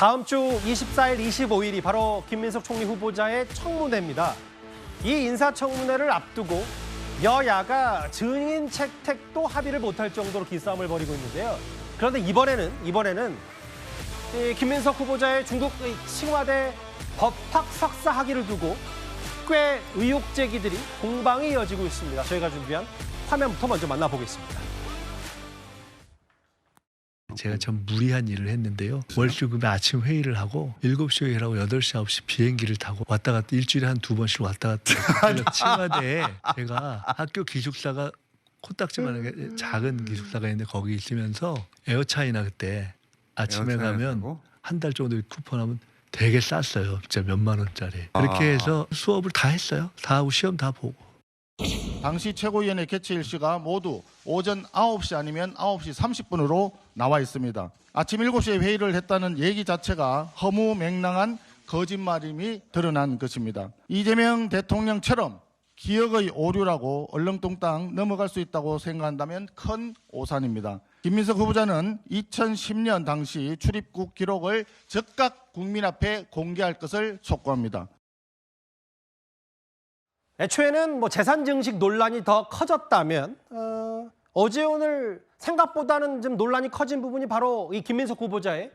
다음 주 24일, 25일이 바로 김민석 총리 후보자의 청문회입니다. 이 인사청문회를 앞두고 여야가 증인 채택도 합의를 못할 정도로 기싸움을 벌이고 있는데요. 그런데 이번에는 이 김민석 후보자의 중국 칭화대 법학 석사 학위를 두고 꽤 의혹 제기들이 공방이 이어지고 있습니다. 저희가 준비한 화면부터 먼저 만나보겠습니다. 제가 참 무리한 일을 했는데요. 월수금에 아침 회의를 하고 7시 회의를 하고 8시, 9시 비행기를 타고 왔다 갔다 일주일에 한 2번씩 왔다 갔다. 칭화대에 제가 학교 기숙사가 코딱지만하게 작은 기숙사가 있는데 거기 있으면서 에어차이나 그때 아침에 가면 한 달 정도 쿠폰하면 되게 쌌어요. 진짜 몇만 원짜리. 그렇게 해서 수업을 다 했어요. 다 하고 시험 다 보고. 당시 최고위원회 개최 일시가 모두 오전 9시 아니면 9시 30분으로 나와 있습니다. 아침 7시에 회의를 했다는 얘기 자체가 허무맹랑한 거짓말임이 드러난 것입니다. 이재명 대통령처럼 기억의 오류라고 얼렁뚱땅 넘어갈 수 있다고 생각한다면 큰 오산입니다. 김민석 후보자는 2010년 당시 출입국 기록을 즉각 국민 앞에 공개할 것을 촉구합니다. 애초에는 재산 증식 논란이 더 커졌다면 어제 오늘 생각보다는 좀 논란이 커진 부분이 바로 이 김민석 후보자의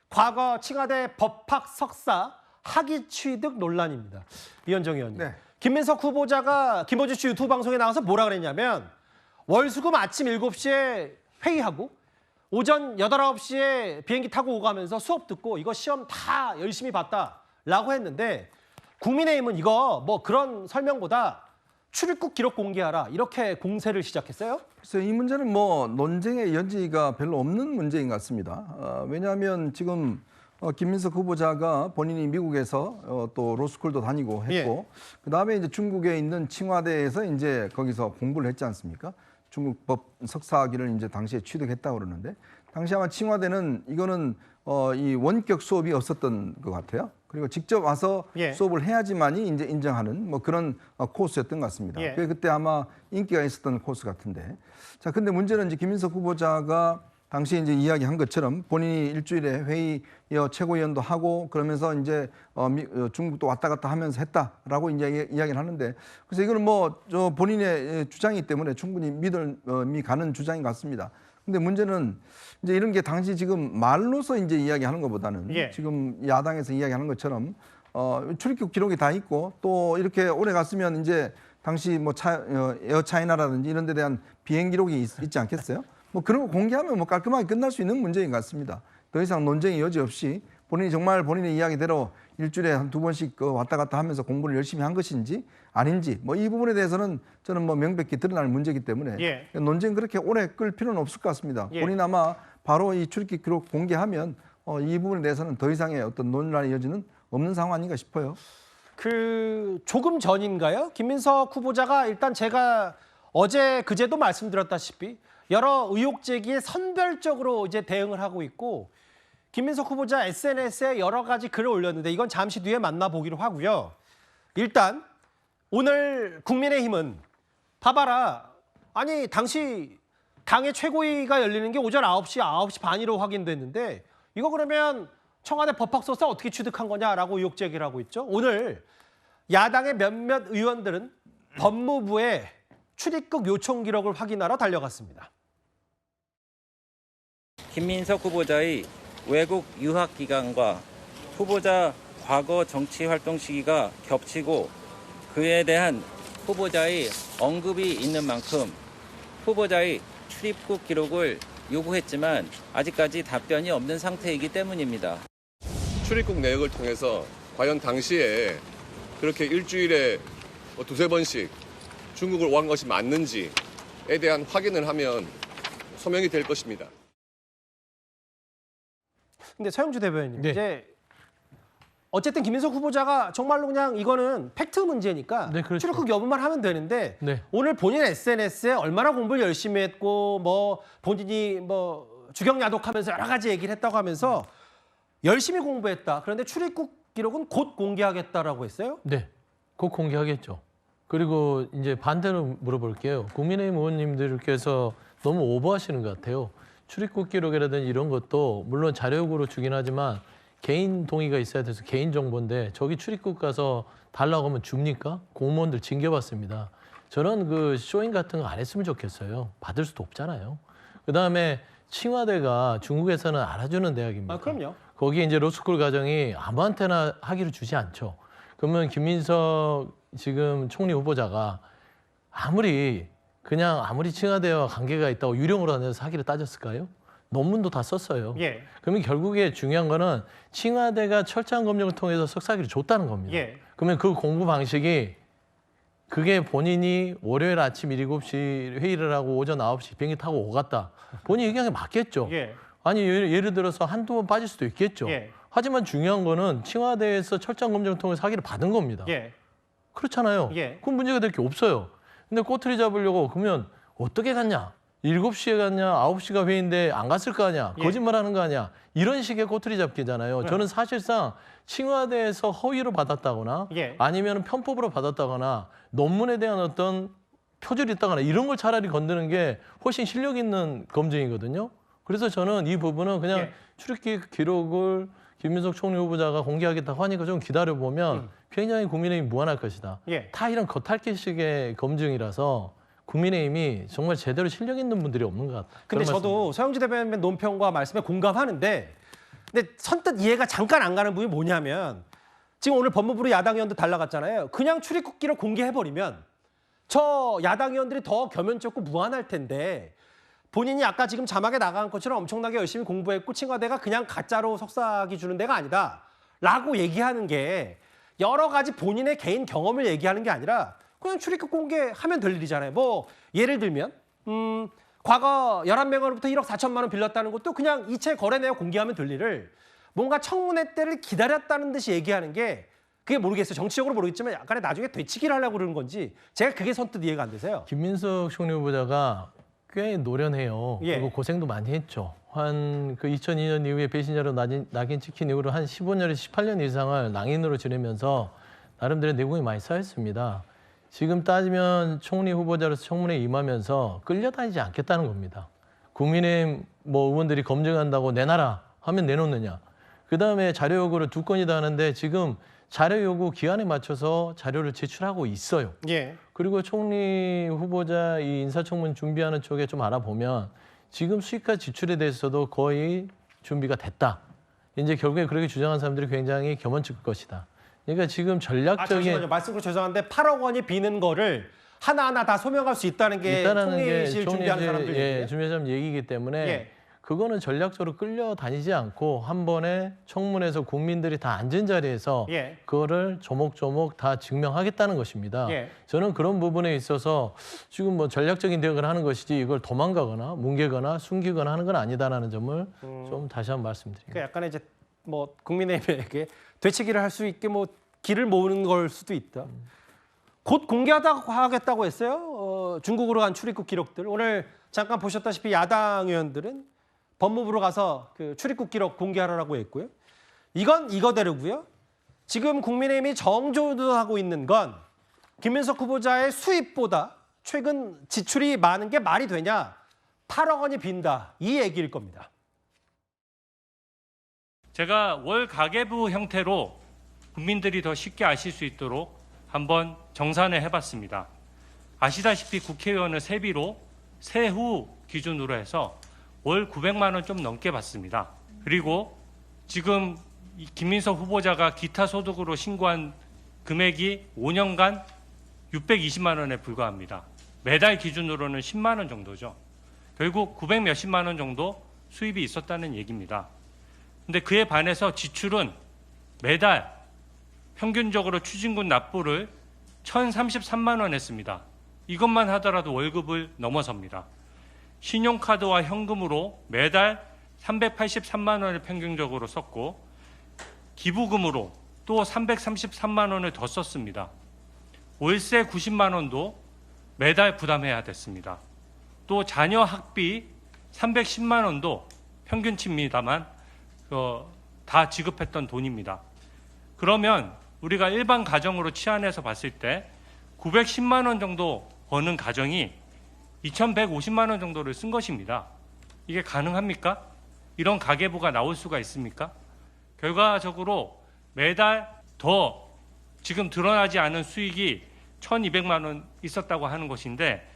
과거 칭화대 법학 석사 학위 취득 논란입니다. 이현정 의원님. 네. 김민석 후보자가 김어준 씨 유튜브 방송에 나와서 뭐라 그랬냐면 월수금 아침 7시에 회의하고 오전 8, 9시에 비행기 타고 오가면서 수업 듣고 이거 시험 다 열심히 봤다라고 했는데 국민의힘은 이거 그런 설명보다 출입국 기록 공개하라 이렇게 공세를 시작했어요. 그래서 이 문제는 논쟁의 여지가 별로 없는 문제인 것 같습니다. 왜냐하면 지금 김민석 후보자가 본인이 미국에서 또 로스쿨도 다니고 했고, 그다음에 이제 중국에 있는 칭화대에서 이제 거기서 공부를 했지 않습니까? 중국 법 석사학위를 이제 당시에 취득했다고 그러는데, 당시 아마 칭화대는 이거는 이 원격 수업이 없었던 것 같아요. 그리고 직접 와서 수업을 해야지만이 이제 인정하는 그런 코스였던 것 같습니다. 그때 아마 인기가 있었던 코스 같은데. 자, 근데 문제는 이제 김민석 후보자가 당시에 이제 이야기한 것처럼 본인이 일주일에 회의 최고위원도 하고 그러면서 이제 중국도 왔다 갔다 하면서 했다라고 이제 이야기를 하는데, 그래서 이거는 본인의 주장이기 때문에 충분히 믿음이 가는 주장인 것 같습니다. 근데 문제는 이제 이런 게 당시 지금 말로서 이제 이야기하는 것보다는 지금 야당에서 이야기하는 것처럼 출입국 기록이 다 있고 또 이렇게 오래 갔으면 이제 당시 에어차이나라든지 이런 데 대한 비행 기록이 있지 않겠어요? 그런 거 공개하면 깔끔하게 끝날 수 있는 문제인 것 같습니다. 더 이상 논쟁의 여지 없이 본인이 정말 본인의 이야기대로 일주일에 한 2번씩 왔다 갔다 하면서 공부를 열심히 한 것인지 아닌지 이 부분에 대해서는 저는 명백히 드러날 문제이기 때문에 논쟁 그렇게 오래 끌 필요는 없을 것 같습니다. 본인 아마 바로 이 출입국 기록 공개하면 이 부분에 대해서는 더 이상의 어떤 논란의 여지는 없는 상황 아닌가 싶어요. 조금 전인가요? 김민석 후보자가 일단 제가 어제 그제도 말씀드렸다시피 여러 의혹 제기에 선별적으로 이제 대응을 하고 있고, 김민석 후보자 SNS에 여러 가지 글을 올렸는데 이건 잠시 뒤에 만나보기로 하고요. 일단 오늘 국민의힘은 봐봐라. 아니 당시 당의 최고위가 열리는 게 오전 9시, 9시 반으로 확인됐는데 이거 그러면 청와대 법학석사 어떻게 취득한 거냐라고 의혹 제기를 하고 있죠. 오늘 야당의 몇몇 의원들은 법무부에 출입국 요청 기록을 확인하러 달려갔습니다. 김민석 후보자의 외국 유학 기간과 후보자 과거 정치 활동 시기가 겹치고 그에 대한 후보자의 언급이 있는 만큼 후보자의 출입국 기록을 요구했지만 아직까지 답변이 없는 상태이기 때문입니다. 출입국 내역을 통해서 과연 당시에 그렇게 일주일에 2, 3번씩 중국을 온 것이 맞는지에 대한 확인을 하면 소명이 될 것입니다. 근데 서영주 대변인님, 이제 어쨌든 김민석 후보자가 정말로 그냥 이거는 팩트 문제니까 출입국 여부만 하면 되는데 오늘 본인 SNS에 얼마나 공부를 열심히 했고 본인이 주경야독하면서 여러 가지 얘기를 했다고 하면서 열심히 공부했다. 그런데 출입국 기록은 곧 공개하겠다라고 했어요? 네, 곧 공개하겠죠. 그리고 이제 반대로 물어볼게요. 국민의힘 의원님들께서 너무 오버하시는 것 같아요. 출입국 기록이라든지 이런 것도 물론 자료역으로 주긴 하지만 개인 동의가 있어야 돼서 개인 정보인데 저기 출입국 가서 달라고 하면 줍니까? 공무원들 징계받습니다. 저런 그 쇼잉 같은 거 안 했으면 좋겠어요. 받을 수도 없잖아요. 그다음에 칭화대가 중국에서는 알아주는 대학입니다. 아, 그럼요. 거기에 이제 로스쿨 과정이 아무한테나 하기를 주지 않죠. 그러면 김민석 지금 총리 후보자가 아무리 칭화대와 관계가 있다고 유령으로 다녀서 학위를 따졌을까요? 논문도 다 썼어요. 예. 그러면 결국에 중요한 거는 칭화대가 철저한 검증을 통해서 석사학위를 줬다는 겁니다. 예. 그러면 그 공부 방식이 그게 본인이 월요일 아침 7시 회의를 하고 오전 9시 비행기 타고 오갔다. 본인이 얘기한 게 맞겠죠. 예. 아니 예를 들어서 한두 번 빠질 수도 있겠죠. 예. 하지만 중요한 거는 칭화대에서 철저한 검증을 통해서 학위를 받은 겁니다. 예. 그렇잖아요. 예. 그럼 문제가 될 게 없어요. 근데 꼬투리 잡으려고 그러면 어떻게 갔냐? 7시에 갔냐? 9시가 회의인데 안 갔을 거 아니야? 예. 거짓말하는 거 아니야? 이런 식의 꼬투리 잡기잖아요. 저는 사실상 칭화대에서 허위로 받았다거나 예. 아니면 편법으로 받았다거나 논문에 대한 어떤 표절이 있다거나 이런 걸 차라리 건드는 게 훨씬 실력 있는 검증이거든요. 그래서 저는 이 부분은 그냥 예. 출입국 기록을 김민석 총리 후보자가 공개하겠다고 하니까 좀 기다려보면 굉장히 국민의힘이 무한할 것이다. 예. 다 이런 겉핥기식의 검증이라서 국민의힘이 정말 제대로 실력 있는 분들이 없는 것 같다. 근데 그런 저도 서영지 대변인 논평과 말씀에 공감하는데 근데 선뜻 이해가 잠깐 안 가는 부분이 뭐냐면 지금 오늘 법무부로 야당 의원들 달라갔잖아요. 그냥 출입국 기록 공개해버리면 저 야당 의원들이 더 겸연쩍고 무한할 텐데 본인이 아까 지금 자막에 나간 것처럼 엄청나게 열심히 공부했고 칭화대가 그냥 가짜로 석사학위 주는 데가 아니다 라고 얘기하는 게 여러 가지 본인의 개인 경험을 얘기하는 게 아니라 그냥 출입국 공개하면 될 일이잖아요. 뭐 예를 들면 과거 11명으로부터 1억 4천만 원 빌렸다는 것도 그냥 이체 거래 내역 공개하면 될 일을 뭔가 청문회 때를 기다렸다는 듯이 얘기하는 게 그게 모르겠어요. 정치적으로 모르겠지만 약간의 나중에 되치기를 하려고 그러는 건지 제가 그게 선뜻 이해가 안 돼서요. 김민석 총리 후보자가 꽤 노련해요. 예. 그리고 고생도 많이 했죠. 한 그 2002년 이후에 배신자로 낙인 찍힌 이후로 한 15년에서 18년 이상을 낭인으로 지내면서 나름대로 내공이 많이 쌓였습니다. 지금 따지면 총리 후보자로서 청문회에 임하면서 끌려다니지 않겠다는 겁니다. 국민의힘 뭐 의원들이 검증한다고 내놔라 하면 내놓느냐. 그다음에 자료 요구를 2건이다 하는데 지금 자료 요구 기한에 맞춰서 자료를 제출하고 있어요. 예. 그리고 총리 후보자 이 인사청문 준비하는 쪽에 좀 알아보면 지금 수익화 지출에 대해서도 거의 준비가 됐다. 이제 결국에 그렇게 주장한 사람들이 굉장히 겸언칠 것이다. 그러니까 지금 전략적인 잠시만요. 말씀으로 죄송한데 8억 원이 비는 거를 하나하나 다 소명할 수 있다는 게 총리실 준비하는 사람들 얘기예요. 준비하는 사람 얘기이기 때문에 예. 그거는 전략적으로 끌려다니지 않고 한 번에 청문회에서 국민들이 다 앉은 자리에서 예. 그거를 조목조목 다 증명하겠다는 것입니다. 예. 저는 그런 부분에 있어서 지금 뭐 전략적인 대응을 하는 것이지 이걸 도망가거나 뭉개거나 숨기거나 하는 건 아니다라는 점을 좀 다시 한번 말씀드립니다. 그러니까 약간의 이제 뭐 국민의힘에게 되치기를 할 수 있게 뭐 길을 모으는 걸 수도 있다. 곧 공개하겠다고 했어요. 중국으로 간 출입국 기록들. 오늘 잠깐 보셨다시피 야당 의원들은 법무부로 가서 그 출입국 기록 공개하라고 했고요. 이건 이거대로고요. 지금 국민의힘이 정조하고 있는 건 김민석 후보자의 수입보다 최근 지출이 많은 게 말이 되냐. 8억 원이 빈다. 이 얘기일 겁니다. 제가 월 가계부 형태로 국민들이 더 쉽게 아실 수 있도록 한번 정산을 해봤습니다. 아시다시피 국회의원은 세비로 세후 기준으로 해서 월 900만 원 좀 넘게 받습니다. 그리고 지금 김민석 후보자가 기타 소득으로 신고한 금액이 5년간 620만 원에 불과합니다. 매달 기준으로는 10만 원 정도죠. 결국 900 몇십만 원 정도 수입이 있었다는 얘기입니다. 근데 그에 반해서 지출은 매달 평균적으로 추징금 납부를 1,033만 원 했습니다. 이것만 하더라도 월급을 넘어섭니다. 신용카드와 현금으로 매달 383만 원을 평균적으로 썼고 기부금으로 또 333만 원을 더 썼습니다. 월세 90만 원도 매달 부담해야 됐습니다. 또 자녀 학비 310만 원도 평균치입니다만 다 지급했던 돈입니다. 그러면 우리가 일반 가정으로 치환해서 봤을 때 910만 원 정도 버는 가정이 2,150만 원 정도를 쓴 것입니다. 이게 가능합니까? 이런 가계부가 나올 수가 있습니까? 결과적으로 매달 더 지금 드러나지 않은 수익이 1,200만 원 있었다고 하는 것인데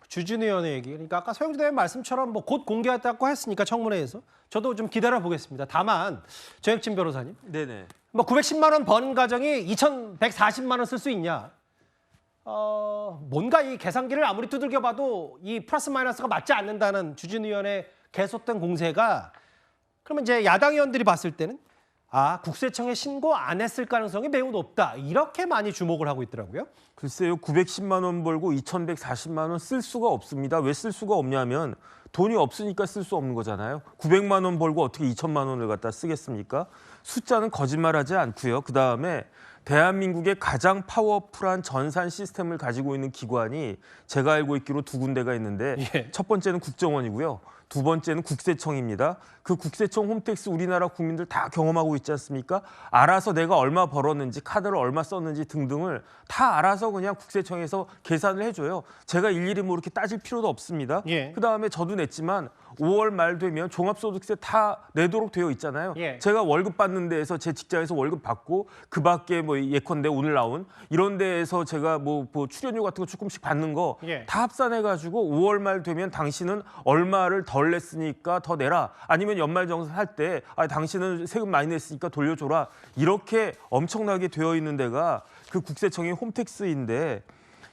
주진우 의원의 얘기. 그러니까 아까 서영주 대변인 말씀처럼 뭐 곧 공개하겠다고 했으니까 청문회에서 저도 좀 기다려 보겠습니다. 다만 정혁진 변호사님, 네네. 뭐 910만 원 버는 가정이 2,140만 원 쓸 수 있냐? 뭔가 이 계산기를 아무리 두들겨 봐도 이 플러스 마이너스가 맞지 않는다는 주진우 의원의 계속된 공세가 그러면 이제 야당 의원들이 봤을 때는 국세청에 신고 안 했을 가능성이 매우 높다. 이렇게 많이 주목을 하고 있더라고요. 글쎄요, 910만 원 벌고 2,140만 원 쓸 수가 없습니다. 왜 쓸 수가 없냐면 돈이 없으니까 쓸 수 없는 거잖아요. 900만 원 벌고 어떻게 2천만 원을 갖다 쓰겠습니까? 숫자는 거짓말하지 않고요. 그다음에 대한민국의 가장 파워풀한 전산 시스템을 가지고 있는 기관이 제가 알고 있기로 두 군데가 있는데 첫 번째는 국정원이고요. 두 번째는 국세청입니다. 그 국세청 홈택스 우리나라 국민들 다 경험하고 있지 않습니까? 알아서 내가 얼마 벌었는지, 카드를 얼마 썼는지 등등을 다 알아서 그냥 국세청에서 계산을 해줘요. 제가 일일이 뭐 이렇게 따질 필요도 없습니다. 그다음에 저도 냈지만 5월 말 되면 종합소득세 다 내도록 되어 있잖아요. 제가 월급 받는 데에서 제 직장에서 월급 받고 그 밖에 뭐 예컨대 오늘 나온 이런 데에서 제가 뭐 출연료 같은 거 조금씩 받는 거 다 합산해가지고 5월 말 되면 당신은 얼마를 덜 냈으니까 더 내라. 아니면 연말정산 할 때 당신은 세금 많이 냈으니까 돌려줘라. 이렇게 엄청나게 되어 있는 데가 그 국세청의 홈택스인데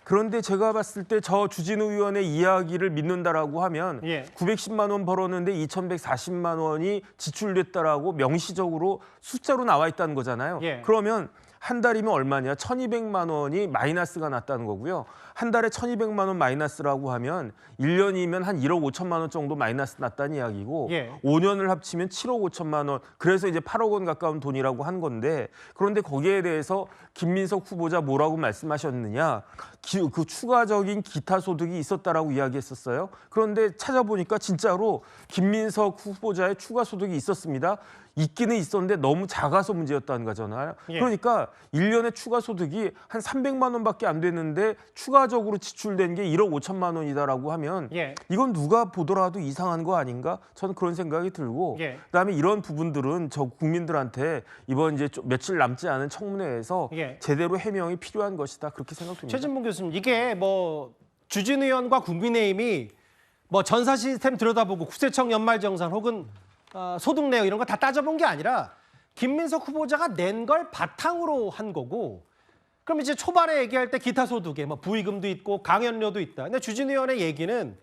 그런데 제가 봤을 때 저 주진우 의원의 이야기를 믿는다라고 하면 910만 원 벌었는데 2,140만 원이 지출됐다라고 명시적으로 숫자로 나와 있다는 거잖아요. 그러면 한 달이면 얼마냐? 1,200만 원이 마이너스가 났다는 거고요. 한 달에 1,200만 원 마이너스라고 하면 1년이면 한 1억 5천만 원 정도 마이너스 났다는 이야기고 5년을 합치면 7억 5천만 원. 그래서 이제 8억 원 가까운 돈이라고 한 건데 그런데 거기에 대해서 김민석 후보자 뭐라고 말씀하셨느냐? 그 추가적인 기타 소득이 있었다라고 이야기했었어요. 그런데 찾아보니까 진짜로 김민석 후보자의 추가 소득이 있었습니다. 있기는 있었는데 너무 작아서 문제였다는 거잖아요. 그러니까 1년에 추가 소득이 한 300만 원밖에 안 됐는데 추가적으로 지출된 게 1억 5천만 원이다라고 하면 이건 누가 보더라도 이상한 거 아닌가? 저는 그런 생각이 들고 그다음에 이런 부분들은 저 국민들한테 이번 이제 며칠 남지 않은 청문회에서 제대로 해명이 필요한 것이다. 그렇게 생각됩니다. 최진봉 교수님, 이게 뭐 주진우 의원과 국민의힘이 뭐 전산 시스템 들여다보고 국세청 연말정산 혹은 소득 내역 이런 거 다 따져본 게 아니라 김민석 후보자가 낸 걸 바탕으로 한 거고 그럼 이제 초반에 얘기할 때 기타 소득에 뭐 부의금도 있고 강연료도 있다. 근데 주진우 의원의 얘기는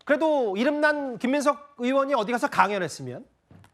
그래도 이름난 김민석 의원이 어디 가서 강연했으면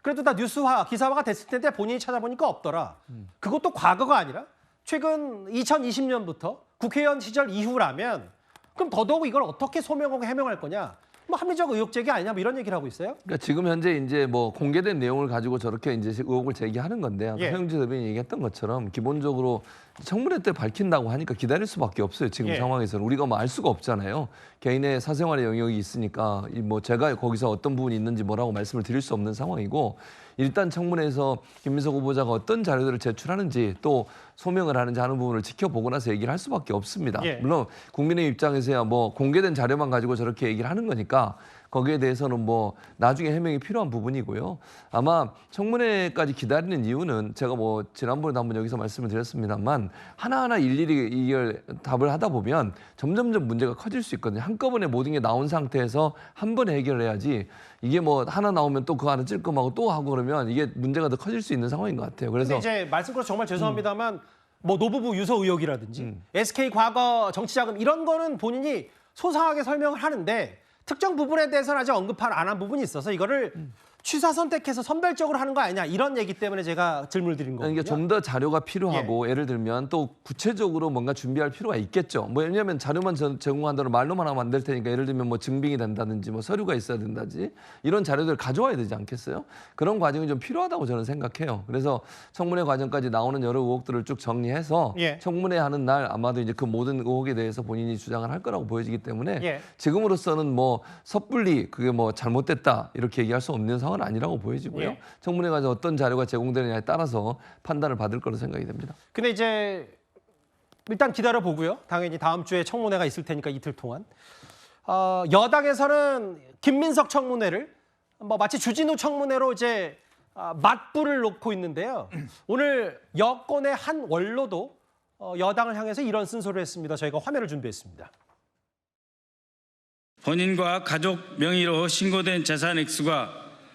그래도 다 뉴스화, 기사화가 됐을 텐데 본인이 찾아보니까 없더라. 그것도 과거가 아니라 최근 2020년부터 국회의원 시절 이후라면 그럼 더더욱 이걸 어떻게 소명하고 해명할 거냐? 뭐 합리적 의혹 제기 아니냐 뭐 이런 얘기를 하고 있어요. 그러니까 지금 현재 이제 뭐 공개된 내용을 가지고 저렇게 이제 의혹을 제기하는 건데 아까 서영주 대변인이 얘기했던 것처럼 기본적으로 청문회 때 밝힌다고 하니까 기다릴 수밖에 없어요. 지금 상황에서는 우리가 뭐 알 수가 없잖아요. 개인의 사생활의 영역이 있으니까 뭐 제가 거기서 어떤 부분이 있는지 뭐라고 말씀을 드릴 수 없는 상황이고 일단 청문회에서 김민석 후보자가 어떤 자료들을 제출하는지 또 소명을 하는지 하는 부분을 지켜보고 나서 얘기를 할 수밖에 없습니다. 물론 국민의 입장에서야 뭐 공개된 자료만 가지고 저렇게 얘기를 하는 거니까 거기에 대해서는 뭐 나중에 해명이 필요한 부분이고요. 아마 청문회까지 기다리는 이유는 제가 뭐 지난번에도 한번 여기서 말씀을 드렸습니다만 하나하나 일일이 이걸 답을 하다 보면 점점점 문제가 커질 수 있거든요. 한꺼번에 모든 게 나온 상태에서 한 번에 해결을 해야지 이게 뭐 하나 나오면 또 그 안에 찔끔하고 또 하고 그러면 이게 문제가 더 커질 수 있는 상황인 것 같아요. 그래서 이제 말씀드려서 정말 죄송합니다만 뭐 노부부 유서 의혹이라든지 SK 과거 정치자금 이런 거는 본인이 소상하게 설명을 하는데 특정 부분에 대해서는 아직 언급 안 한 부분이 있어서 이거를 취사 선택해서 선별적으로 하는 거 아니냐 이런 얘기 때문에 제가 질문을 드린 거거든요. 그러니까 좀 더 자료가 필요하고 예를 들면 또 구체적으로 뭔가 준비할 필요가 있겠죠. 뭐 왜냐하면 자료만 제공한다고 말로만 하면 안 될 테니까 예를 들면 뭐 증빙이 된다든지 뭐 서류가 있어야 된다든지 이런 자료들을 가져와야 되지 않겠어요? 그런 과정이 좀 필요하다고 저는 생각해요. 그래서 청문회 과정까지 나오는 여러 의혹들을 쭉 정리해서 청문회 하는 날 아마도 이제 그 모든 의혹에 대해서 본인이 주장을 할 거라고 보여지기 때문에 지금으로서는 뭐 섣불리 그게 뭐 잘못됐다 이렇게 얘기할 수 없는 상황은 아니라고 보여지고요. 청문회 과정 어떤 자료가 제공되느냐에 따라서 판단을 받을 거로 생각이 됩니다. 근데 이제 일단 기다려 보고요. 당연히 다음 주에 청문회가 있을 테니까 이틀 동안 여당에서는 김민석 청문회를 뭐 마치 주진우 청문회로 이제 맞불을 놓고 있는데요. 오늘 여권의 한 원로도 여당을 향해서 이런 쓴소리를 했습니다. 저희가 화면을 준비했습니다. 본인과 가족 명의로 신고된 재산 액수가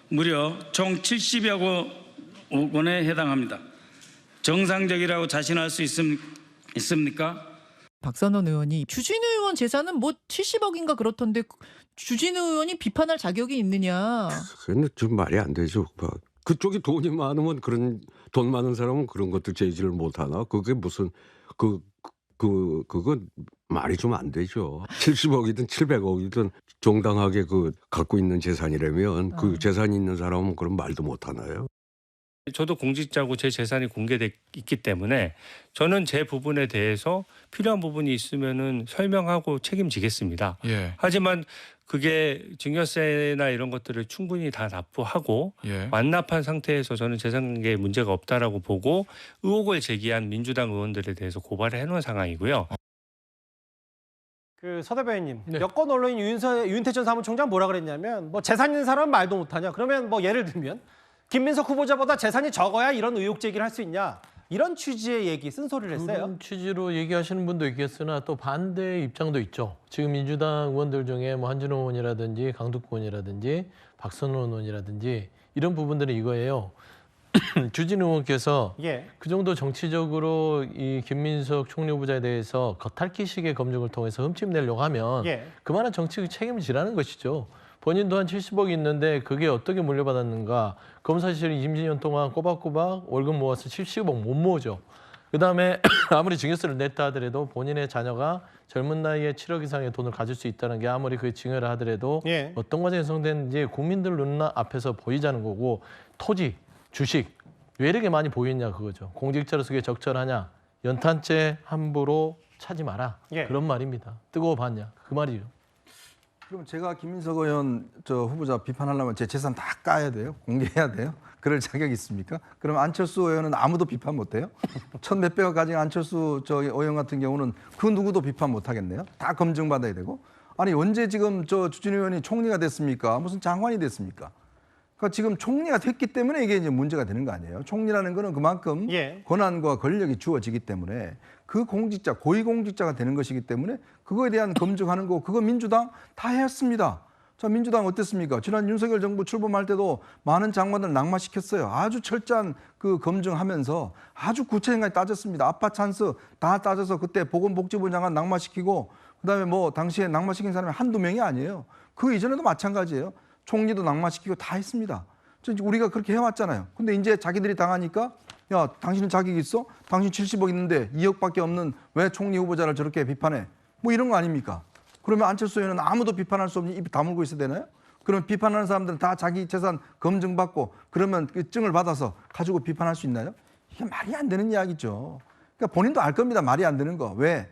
무려 총 70여 원에 해당합니다. 정상적이라고 자신할 수 있습니까? 박선원 의원이 주진우 의원 재산은 뭐 70억인가 그렇던데 주진우 의원이 비판할 자격이 있느냐. 그건 좀 말이 안 되죠. 그쪽이 돈이 많으면 그런 돈 많은 사람은 그런 것도 제지를 못 하나? 그게 무슨 그건 말이 좀 안 되죠. 70억이든 700억이든 정당하게 갖고 있는 재산이라면 그 재산이 있는 사람은 그런 말도 못 하나요? 저도 공직자고 제 재산이 공개돼 있기 때문에 저는 제 부분에 대해서 필요한 부분이 있으면은 설명하고 책임지겠습니다. 예. 하지만 그게 증여세나 이런 것들을 충분히 다 납부하고 예. 완납한 상태에서 저는 재산계에 문제가 없다라고 보고 의혹을 제기한 민주당 의원들에 대해서 고발을 해놓은 상황이고요. 서 대변인님, 네. 여권 언론인 유인태 전 사무총장 뭐라 그랬냐면 뭐 재산 있는 사람은 말도 못하냐. 그러면 뭐 예를 들면 김민석 후보자보다 재산이 적어야 이런 의혹 제기를 할 수 있냐. 이런 취지의 얘기, 쓴소리를 했어요. 그런 취지로 얘기하시는 분도 있겠으나 또 반대의 입장도 있죠. 지금 민주당 의원들 중에 뭐 한준호 의원이라든지 강두구 의원이라든지 박선원 의원이라든지 이런 부분들은 이거예요. 주진우 의원께서 예. 그 정도 정치적으로 이 김민석 총리 후보자에 대해서 겉핥기식의 검증을 통해서 흠집내려고 하면 예. 그만한 정치적 책임을 지라는 것이죠. 본인도 한 70억이 있는데 그게 어떻게 물려받았는가. 검사실이 20년 동안 꼬박꼬박 월급 모아서 70억 못 모으죠. 그다음에 아무리 증여세를 냈다 하더라도 본인의 자녀가 젊은 나이에 7억 이상의 돈을 가질 수 있다는 게 아무리 그 증여를 하더라도 예. 어떤 과정이 형성됐는지 국민들 눈 앞에서 보이자는 거고 토지, 주식 왜 이렇게 많이 보이냐 그거죠. 공직자로서 그게 적절하냐. 연탄재 함부로 차지 마라. 예. 그런 말입니다. 뜨거워 봤냐. 그 말이죠. 그럼 제가 김민석 의원 후보자 비판하려면 제 재산 다 까야 돼요? 공개해야 돼요? 그럴 자격이 있습니까? 그럼 안철수 의원은 아무도 비판 못 해요? 천 몇백억 가진 안철수 의원 같은 경우는 그 누구도 비판 못 하겠네요? 다 검증받아야 되고? 아니 언제 지금 주진우 의원이 총리가 됐습니까? 무슨 장관이 됐습니까? 그러니까 지금 총리가 됐기 때문에 이게 이제 문제가 되는 거 아니에요? 총리라는 거는 그만큼 예. 권한과 권력이 주어지기 때문에 그 공직자, 고위공직자가 되는 것이기 때문에 그거에 대한 검증하는 거 그거 민주당 다 했습니다. 자, 민주당 어땠습니까? 지난 윤석열 정부 출범할 때도 많은 장관들 낙마시켰어요. 아주 철저한 그 검증하면서 아주 구체적하게 따졌습니다. 아파 찬스 다 따져서 그때 보건복지부 장관 낙마시키고 그다음에 뭐 당시에 낙마시킨 사람이 한두 명이 아니에요. 그 이전에도 마찬가지예요. 총리도 낙마시키고 다 했습니다. 우리가 그렇게 해왔잖아요. 근데 이제 자기들이 당하니까 야, 당신은 자격 있어? 당신 70억 있는데 2억밖에 없는 왜 총리 후보자를 저렇게 비판해? 뭐 이런 거 아닙니까? 그러면 안철수 의원은 아무도 비판할 수 없는 입 다물고 있어야 되나요? 그러면 비판하는 사람들은 다 자기 재산 검증받고 그러면 그 증을 받아서 가지고 비판할 수 있나요? 이게 말이 안 되는 이야기죠. 그러니까 본인도 알 겁니다. 말이 안 되는 거. 왜?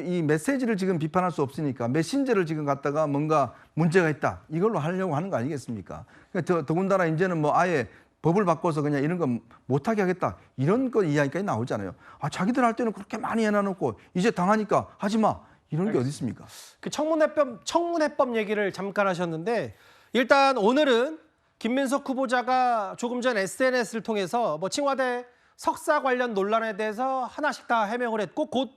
이 메시지를 지금 비판할 수 없으니까 메신저를 지금 갖다가 뭔가 문제가 있다. 이걸로 하려고 하는 거 아니겠습니까? 그러니까 더군다나 이제는 뭐 아예 법을 바꿔서 그냥 이런 거 못하게 하겠다. 이런 거 이야기까지 나오잖아요. 아, 자기들 할 때는 그렇게 많이 해놔놓고 이제 당하니까 하지 마. 이런 게 어디 있습니까? 그 청문회법 얘기를 잠깐 하셨는데 일단 오늘은 김민석 후보자가 조금 전 SNS를 통해서 뭐 청와대 석사 관련 논란에 대해서 하나씩 다 해명을 했고 곧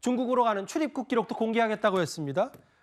중국으로 가는 출입국 기록도 공개하겠다고 했습니다.